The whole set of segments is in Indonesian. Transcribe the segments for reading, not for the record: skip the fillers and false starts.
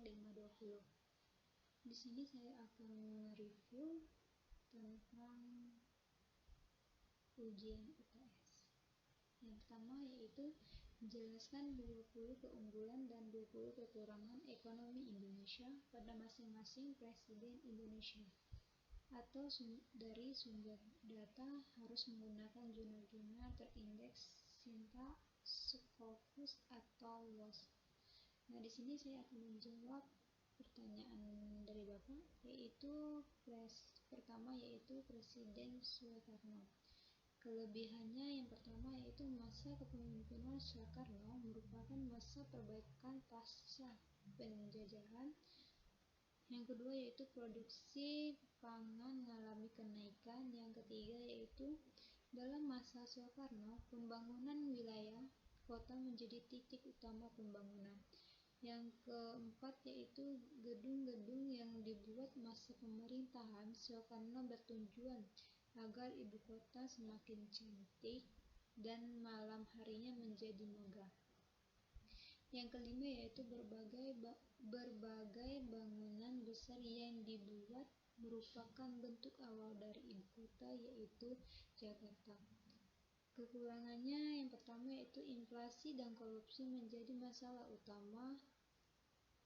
520. Di sini saya akan review tentang ujian UTS. Yang pertama yaitu menjelaskan 20 keunggulan dan 20 kekurangan ekonomi Indonesia pada masing-masing presiden Indonesia. Atau dari sumber data harus menggunakan jurnal-jurnal terindeks Sinta, Scopus atau WOS. Nah, di sini saya akan menjawab pertanyaan dari Bapak, yaitu pertama yaitu Presiden Soekarno. Kelebihannya yang pertama yaitu masa kepemimpinan Soekarno merupakan masa perbaikan pasca penjajahan. Yang kedua yaitu produksi pangan mengalami kenaikan. Yang ketiga yaitu dalam masa Soekarno pembangunan wilayah kota menjadi titik utama pembangunan. Yang keempat yaitu gedung-gedung yang dibuat masa pemerintahan Soekarno bertujuan agar ibu kota semakin cantik dan malam harinya menjadi megah. Yang kelima yaitu berbagai bangunan besar yang dibuat merupakan bentuk awal dari ibu kota yaitu Jakarta. Kekurangannya yang pertama yaitu inflasi dan korupsi menjadi masalah utama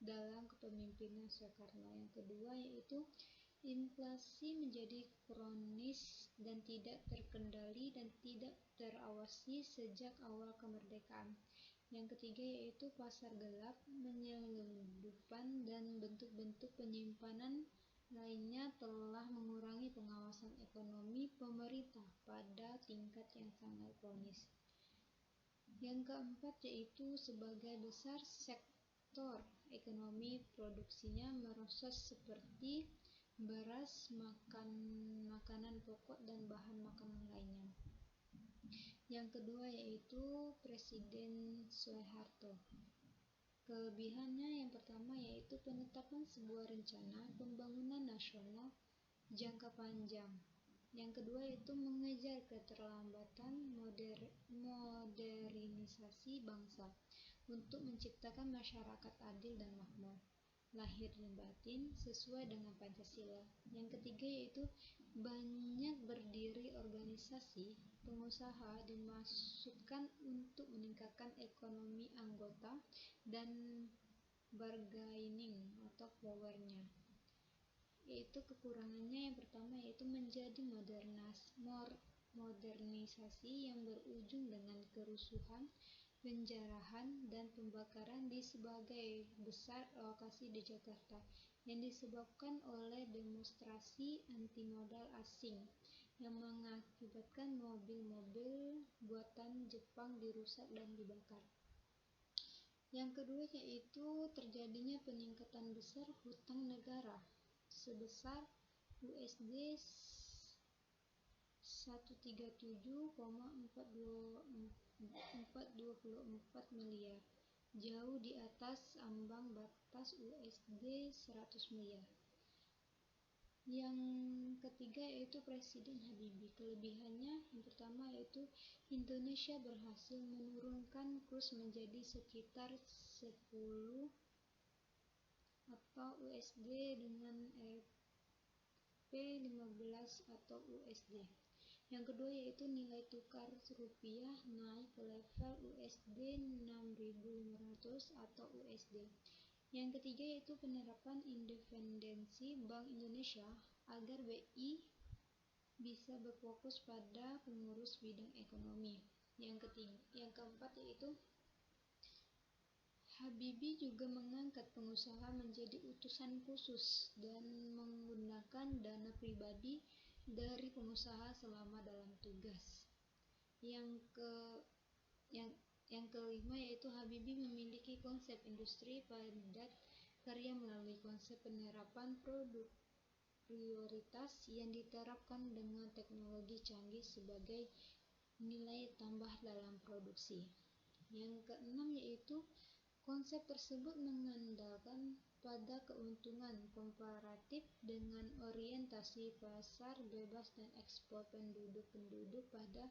dalam kepemimpinan Soekarno. Yang kedua yaitu inflasi menjadi kronis dan tidak terkendali dan tidak terawasi sejak awal kemerdekaan. Yang ketiga yaitu pasar gelap, penyelundupan dan bentuk-bentuk penyimpanan lainnya telah mengurangi pengawasan ekonomi pemerintah pada tingkat yang sangat kronis. Yang keempat yaitu sebagai besar sektor ekonomi produksinya merosot seperti beras, makanan pokok dan bahan makanan lainnya. Yang kedua yaitu Presiden Soeharto. Kelebihannya yang pertama yaitu penetapan sebuah rencana pembangunan nasional jangka panjang. Yang kedua yaitu mengejar keterlambatan modernisasi bangsa untuk menciptakan masyarakat adil dan makmur, lahir dan batin sesuai dengan Pancasila. Yang ketiga yaitu banyak berdiri organisasi pengusaha dimaksudkan untuk meningkatkan ekonomi anggota dan bargaining atau powernya. Yaitu kekurangannya yang pertama yaitu menjadi modernisasi yang berujung dengan kerusuhan, penjarahan dan pembakaran di sebagai besar lokasi di Jakarta yang disebabkan oleh demonstrasi anti modal asing yang mengakibatkan mobil-mobil buatan Jepang dirusak dan dibakar. Yang kedua yaitu terjadinya peningkatan besar hutang negara sebesar USD 137,424 miliar, jauh di atas ambang batas USD 100 miliar. Yang ketiga yaitu Presiden Habibie. Kelebihannya yang pertama yaitu Indonesia berhasil menurunkan kurs menjadi sekitar 10 atau USD dengan Rp15 atau USD. Yang kedua yaitu nilai tukar rupiah naik ke level USD 6.500 atau USD. Yang ketiga yaitu penerapan independensi Bank Indonesia agar BI bisa berfokus pada pengurus bidang ekonomi. Yang keempat yaitu Habibie juga mengangkat pengusaha menjadi utusan khusus dan menggunakan dana pribadi dari pengusaha selama dalam tugas. Yang kelima yaitu Habibie memiliki konsep industri padat karya melalui konsep penerapan produk prioritas yang diterapkan dengan teknologi canggih sebagai nilai tambah dalam produksi. Yang keenam yaitu konsep tersebut mengandalkan pada keuntungan komparatif dengan orientasi pasar bebas dan ekspor penduduk pada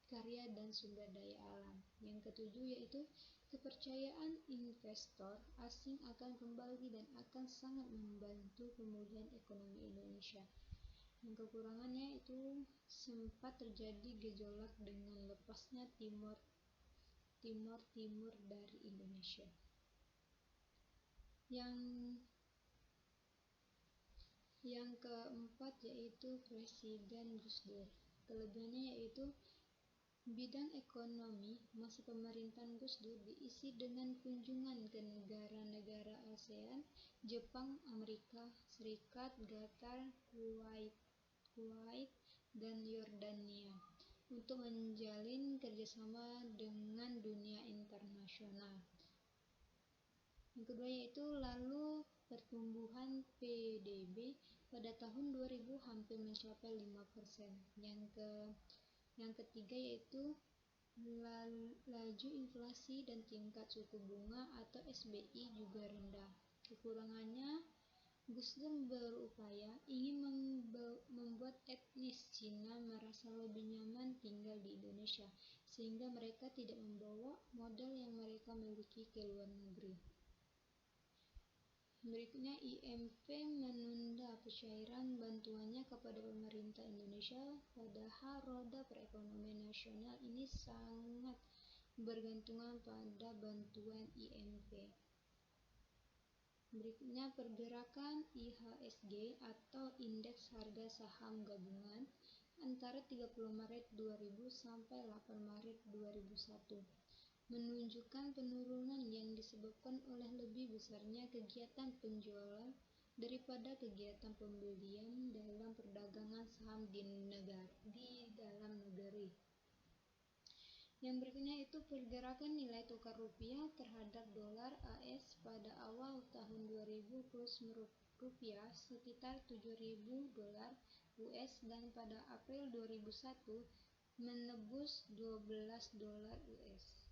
karya dan sumber daya alam. Yang ketujuh yaitu kepercayaan investor asing akan kembali dan akan sangat membantu pemulihan ekonomi Indonesia. Yang kekurangannya itu sempat terjadi gejolak dengan lepasnya Timor dari Indonesia. Yang keempat yaitu Presiden Gus Dur. Kelebihannya yaitu bidang ekonomi masa pemerintahan Gus Dur diisi dengan kunjungan ke negara-negara ASEAN, Jepang, Amerika Serikat, Qatar, Kuwait, dan Yordania untuk menjalin kerjasama dengan dunia internasional. Yang kedua yaitu lalu pertumbuhan PDB pada tahun 2000 hampir mencapai 5%. Yang ketiga yaitu laju inflasi dan tingkat suku bunga atau SBI juga rendah. Kekurangannya, Gus Dur berupaya ingin membuat etnis Cina merasa lebih nyaman tinggal di Indonesia, sehingga mereka tidak membawa modal yang mereka miliki ke luar negeri. Berikutnya, IMF menunda pencairan bantuannya kepada pemerintah Indonesia, padahal roda perekonomian nasional ini sangat bergantungan pada bantuan IMF. Berikutnya, pergerakan IHSG atau Indeks Harga Saham Gabungan antara 30 Maret 2000 sampai 8 Maret 2001 menunjukkan penurunan yang disebabkan oleh lebih besarnya kegiatan penjualan daripada kegiatan pembelian dalam perdagangan saham di dalam negeri. Yang berikutnya itu pergerakan nilai tukar rupiah terhadap dolar AS pada awal tahun 2000 kurs rupiah sekitar 7.000 dolar US dan pada April 2001 menembus 12 dolar US.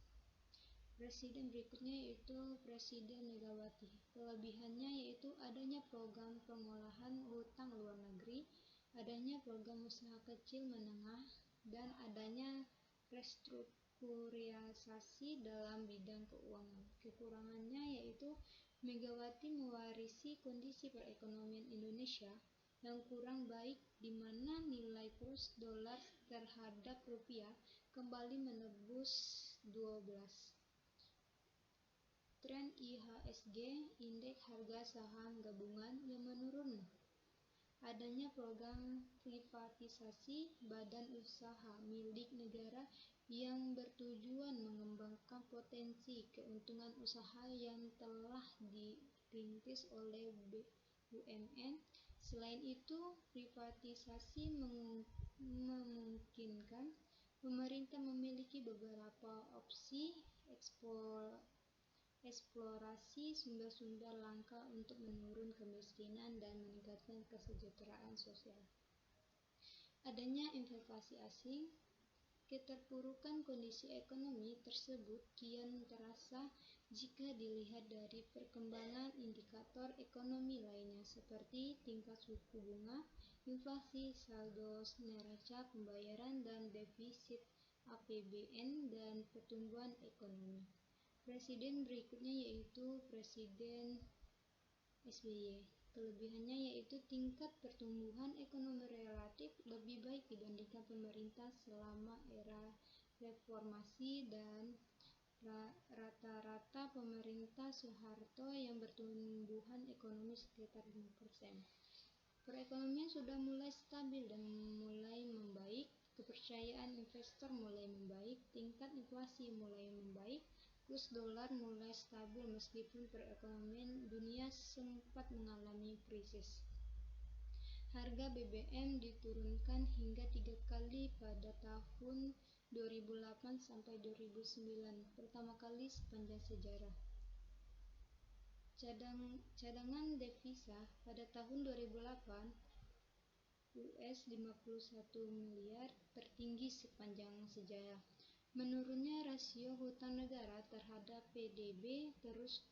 Presiden berikutnya yaitu Presiden Megawati. Kelebihannya yaitu adanya program pengolahan hutang luar negeri, adanya program usaha kecil menengah, dan adanya restrukturisasi dalam bidang keuangan. Kekurangannya yaitu Megawati mewarisi kondisi perekonomian Indonesia yang kurang baik di mana nilai kurs dolar terhadap rupiah kembali menembus 12. Tren IHSG, Indeks Harga Saham Gabungan yang menurun. Adanya program privatisasi badan usaha milik negara yang bertujuan mengembangkan potensi keuntungan usaha yang telah dirintis oleh BUMN. Selain itu, privatisasi memungkinkan pemerintah memiliki beberapa opsi eksplorasi sumber-sumber langka untuk menurunkan kemiskinan dan meningkatkan kesejahteraan sosial. Adanya investasi asing, keterpurukan kondisi ekonomi tersebut kian terasa jika dilihat dari perkembangan indikator ekonomi lainnya seperti tingkat suku bunga, inflasi, saldo neraca pembayaran dan defisit APBN dan pertumbuhan ekonomi. Presiden berikutnya yaitu Presiden SBY. Kelebihannya yaitu tingkat pertumbuhan ekonomi relatif lebih baik dibandingkan pemerintah selama era reformasi dan rata-rata pemerintah Soeharto yang pertumbuhan ekonomi sekitar 5%. Perekonomian sudah mulai stabil dan mulai membaik, kepercayaan investor mulai membaik, tingkat inflasi mulai membaik, kurs dolar mulai stabil meskipun perekonomian dunia sempat mengalami krisis. Harga BBM diturunkan hingga 3 kali pada tahun 2008 sampai 2009, pertama kali sepanjang sejarah. Cadangan devisa pada tahun 2008 US 51 miliar, tertinggi sepanjang sejarah. Menurunnya rasio hutang negara terhadap PDB terus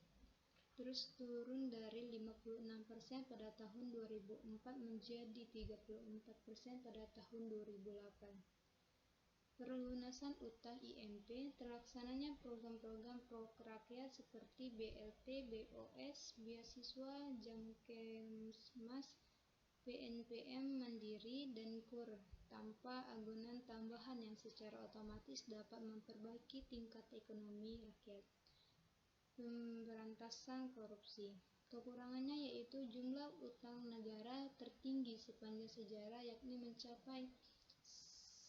turun dari 56% pada tahun 2004 menjadi 34% pada tahun 2008. Perlunasan utang IMP, terlaksananya program-program pro-rakyat seperti BLT, BOS, beasiswa, Jamkemmas, PNPM Mandiri, dan KUR, tanpa agunan tambahan yang secara otomatis dapat memperbaiki tingkat ekonomi rakyat. Pemberantasan korupsi. Kekurangannya yaitu jumlah utang negara tertinggi sepanjang sejarah, yakni mencapai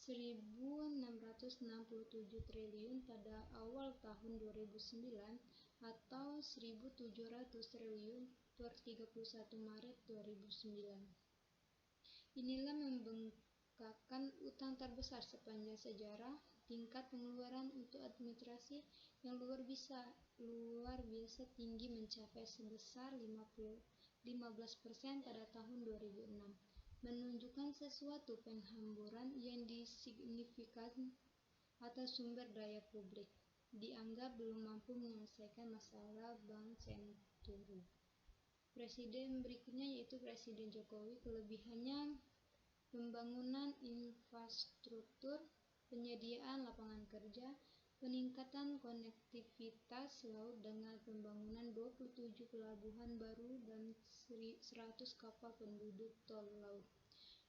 1.667 triliun pada awal tahun 2009 atau 1.700 triliun per 31 Maret 2009. Inilah membengkakkan utang terbesar sepanjang sejarah. Tingkat pengeluaran untuk administrasi yang luar biasa tinggi mencapai sebesar 15% pada tahun 2006. Menunjukkan sesuatu penghamburan yang signifikan atas sumber daya publik, dianggap belum mampu menyelesaikan masalah Bank Senturi. Presiden berikutnya yaitu Presiden Jokowi. Kelebihannya pembangunan infrastruktur, penyediaan lapangan kerja, peningkatan konektivitas laut dengan pembangunan 27 pelabuhan baru dan 100 kapal penduduk tol laut.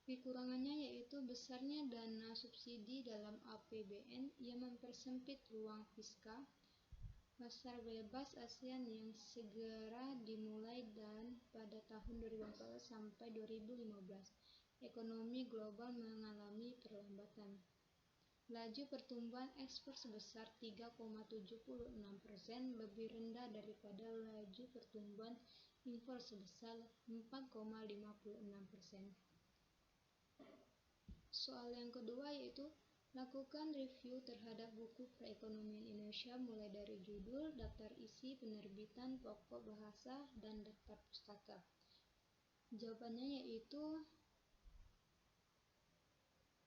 Kekurangannya yaitu besarnya dana subsidi dalam APBN yang mempersempit ruang fiskal. Pasar bebas ASEAN yang segera dimulai dan pada tahun 2014 sampai 2015. Ekonomi global mengalami perlambatan. Laju pertumbuhan ekspor sebesar 3,76%, lebih rendah daripada laju pertumbuhan impor sebesar 4,56%. Soal yang kedua yaitu lakukan review terhadap buku perekonomian Indonesia mulai dari judul, daftar isi, penerbitan, pokok bahasa, dan daftar pustaka. Jawabannya yaitu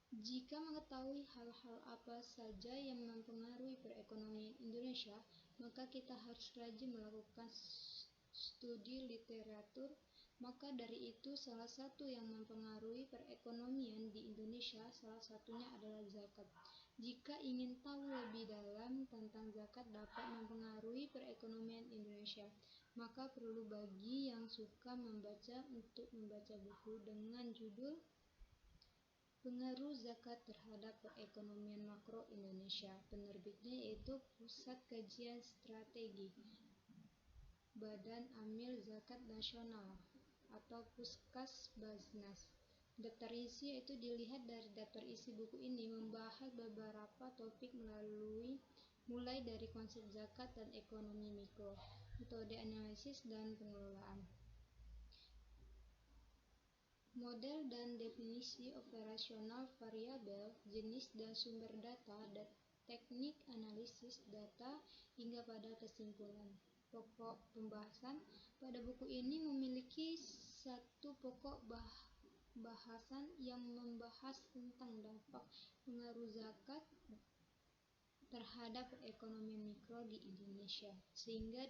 jika mengetahui hal-hal apa saja yang mempengaruhi perekonomian Indonesia, maka kita harus rajin melakukan studi literatur. Maka dari itu, salah satu yang mempengaruhi perekonomian di Indonesia, salah satunya adalah zakat. Jika ingin tahu lebih dalam tentang zakat dapat mempengaruhi perekonomian Indonesia, maka perlu bagi yang suka membaca untuk membaca buku dengan judul Pengaruh Zakat Terhadap Perekonomian Makro Indonesia. Penerbitnya yaitu Pusat Kajian Strategi Badan Amil Zakat Nasional atau Puskesbaznas. Daftar isi yaitu dilihat dari daftar isi buku ini membahas beberapa topik mulai dari konsep zakat dan ekonomi mikro, metode analisis dan pengelolaan, model dan definisi operasional variabel, jenis dan sumber data, teknik analisis data, hingga pada kesimpulan. Pokok pembahasan pada buku ini memiliki satu pokok bahasan yang membahas tentang dampak pengaruh zakat terhadap perekonomian mikro di Indonesia, sehingga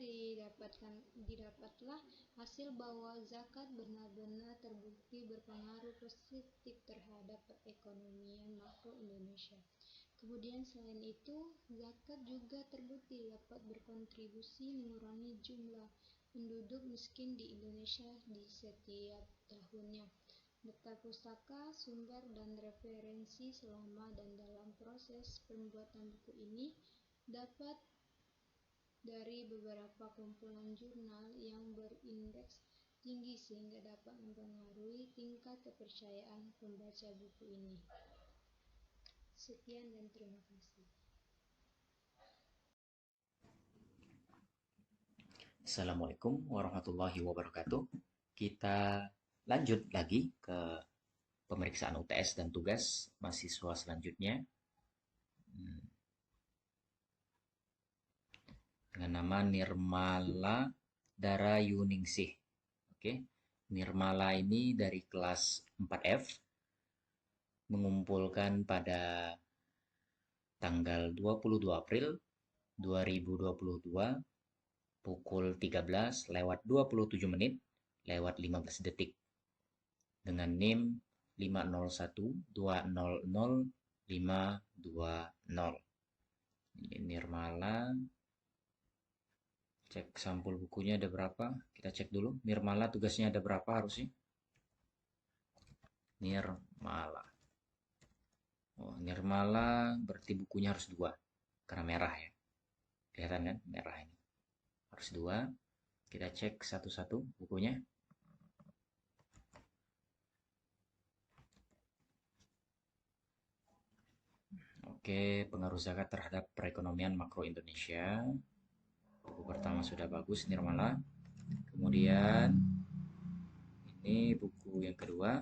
didapatlah hasil bahwa zakat benar-benar terbukti berpengaruh positif terhadap perekonomian makro Indonesia. Kemudian selain itu, zakat juga terbukti dapat berkontribusi mengurangi jumlah penduduk miskin di Indonesia di setiap tahunnya. Daftar pustaka, sumber, dan referensi selama dan dalam proses pembuatan buku ini dapat dari beberapa kumpulan jurnal yang berindeks tinggi sehingga dapat mempengaruhi tingkat kepercayaan pembaca buku ini. Sekian dan terima kasih. Assalamualaikum warahmatullahi wabarakatuh. Kita lanjut lagi ke pemeriksaan UTS dan tugas mahasiswa selanjutnya dengan nama Nirmala Darayuningsih. Oke, Nirmala ini dari kelas 4F, mengumpulkan pada tanggal 22 April 2022 pukul 13:27 lewat 15 detik dengan NIM 5012000 520. Ini Nirmala. Cek sampul bukunya ada berapa. Kita cek dulu. Nirmala tugasnya ada berapa harusnya. Nirmala. Oh, Nirmala berarti bukunya harus 2. Karena merah ya. Kelihatan kan? Merah ini. Harus 2. Kita cek satu-satu bukunya. Oke, pengaruh zakat terhadap perekonomian makro Indonesia. Buku pertama sudah bagus, Nirmala. Kemudian ini buku yang kedua.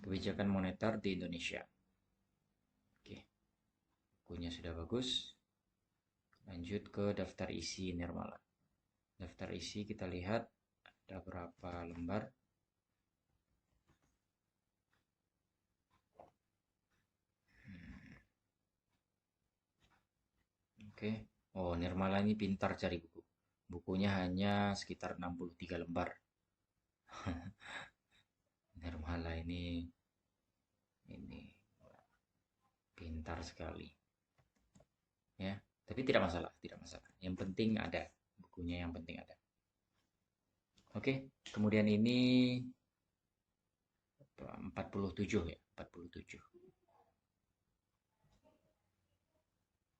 Kebijakan moneter di Indonesia. Oke, bukunya sudah bagus. Lanjut ke daftar isi Nirmala. Daftar isi kita lihat ada berapa lembar. Oke. Oh, Nirmala ini pintar cari buku. Bukunya hanya sekitar 63 lembar. Nirmala ini pintar sekali. Ya, tapi tidak masalah, tidak masalah. Yang penting ada bukunya, yang penting ada. Oke, kemudian ini 47 ya, 47.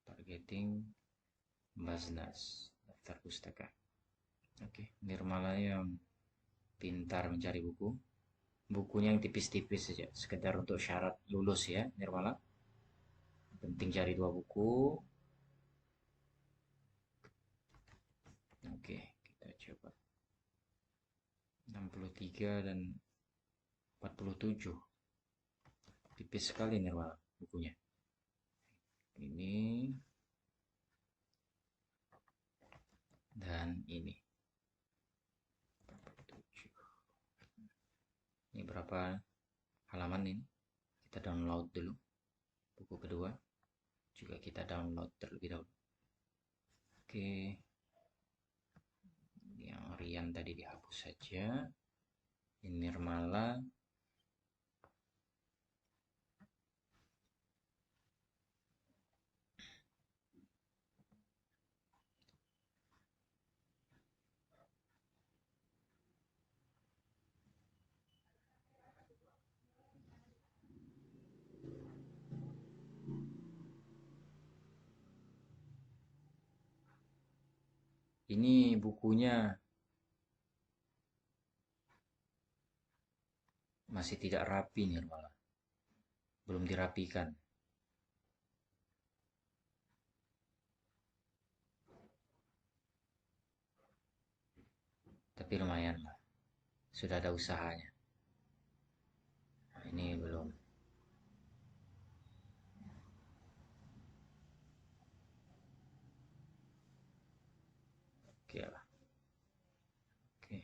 Targeting Basnas, daftar pustaka. Oke, Nirmala yang pintar mencari buku. Bukunya yang tipis-tipis saja, sekedar untuk syarat lulus ya, Nirmala. Penting cari 2 buku. Oke, kita coba. 63 dan 47. Tipis sekali Nirmala bukunya. Ini dan ini. 47. Ini berapa halaman ini? Kita download dulu. Buku kedua juga kita download terlebih dahulu. Oke. Yang Rian tadi dihapus saja. Ini Nirmala. Ini bukunya masih tidak rapi Nirmala. Belum dirapikan. Tapi lumayan lah. Sudah ada usahanya. Nah, ini belum. Oke lah. Oke.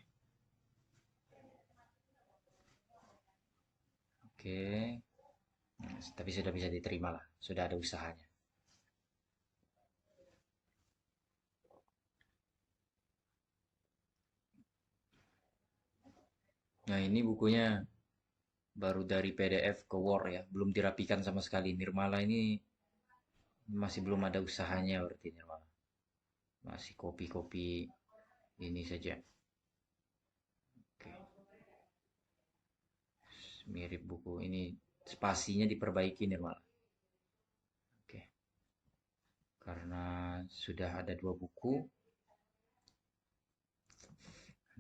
Oke. Nah, tapi sudah bisa diterima lah. Sudah ada usahanya. Nah, ini bukunya baru dari PDF ke Word ya. Belum dirapikan sama sekali. Nirmala ini masih belum ada usahanya berarti Nirmala. Masih kopi-kopi ini saja. Oke. Mirip buku ini. Spasinya diperbaiki Nirmala. Oke. Karena sudah ada 2 buku.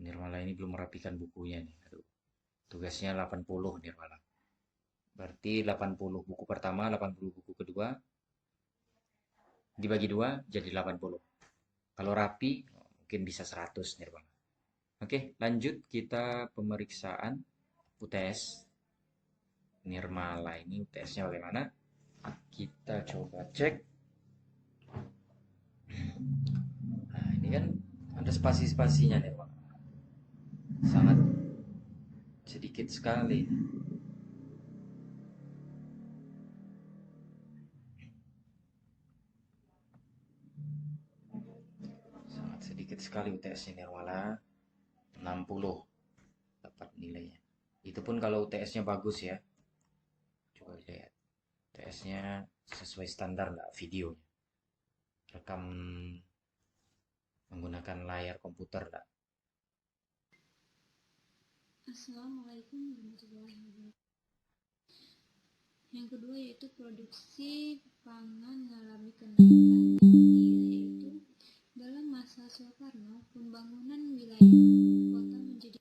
Nirmala ini belum merapikan bukunya nih. Aduh. Tugasnya 80 Nirmala. Berarti 80 buku pertama, 80 buku kedua. Dibagi 2 jadi 80. Kalau rapi mungkin bisa 100 Nirmala. Oke, lanjut kita pemeriksaan UTS. Nirmala ini UTS-nya bagaimana? Kita coba cek. Nah, ini kan ada spasi-spasinya Nirmala. Sangat sedikit sekali. Sangat sedikit sekali UTS-nya Nirmala. 60. dapat nilainya. Itu pun kalau UTS-nya bagus ya. Coba lihat. UTS-nya sesuai standar nggak videonya. Rekam menggunakan layar komputer nggak. Assalamualaikum warahmatullahi wabarakatuh. Yang kedua yaitu produksi pangan mengalami kenaikan yang tinggi, yaitu dalam masa Soekarno pembangunan wilayah kota menjadi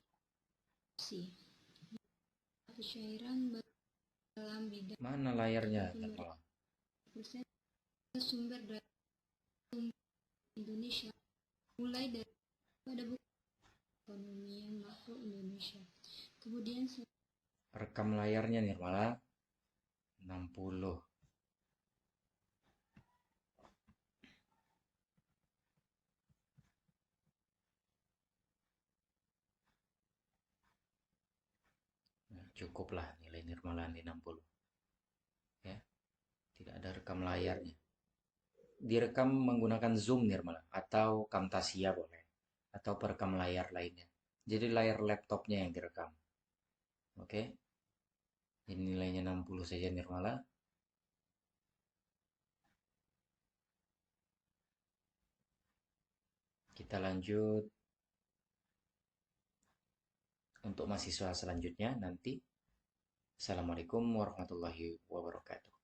opsi. Pencairan dalam bidang Mana layarnya? 50% sumber daya Indonesia, mulai dari pada buku ekonomi yang makro Indonesia. Kemudian Rekam layarnya Nirmala 60. Nah, cukuplah nilai Nirmala di 60. Ya, tidak ada rekam layarnya. Direkam menggunakan Zoom Nirmala atau Camtasia boleh, atau perekam layar lainnya. Jadi layar laptopnya yang direkam. Oke. Ini nilainya 60 saja Nirmala. Kita lanjut untuk mahasiswa selanjutnya nanti. Assalamualaikum warahmatullahi wabarakatuh.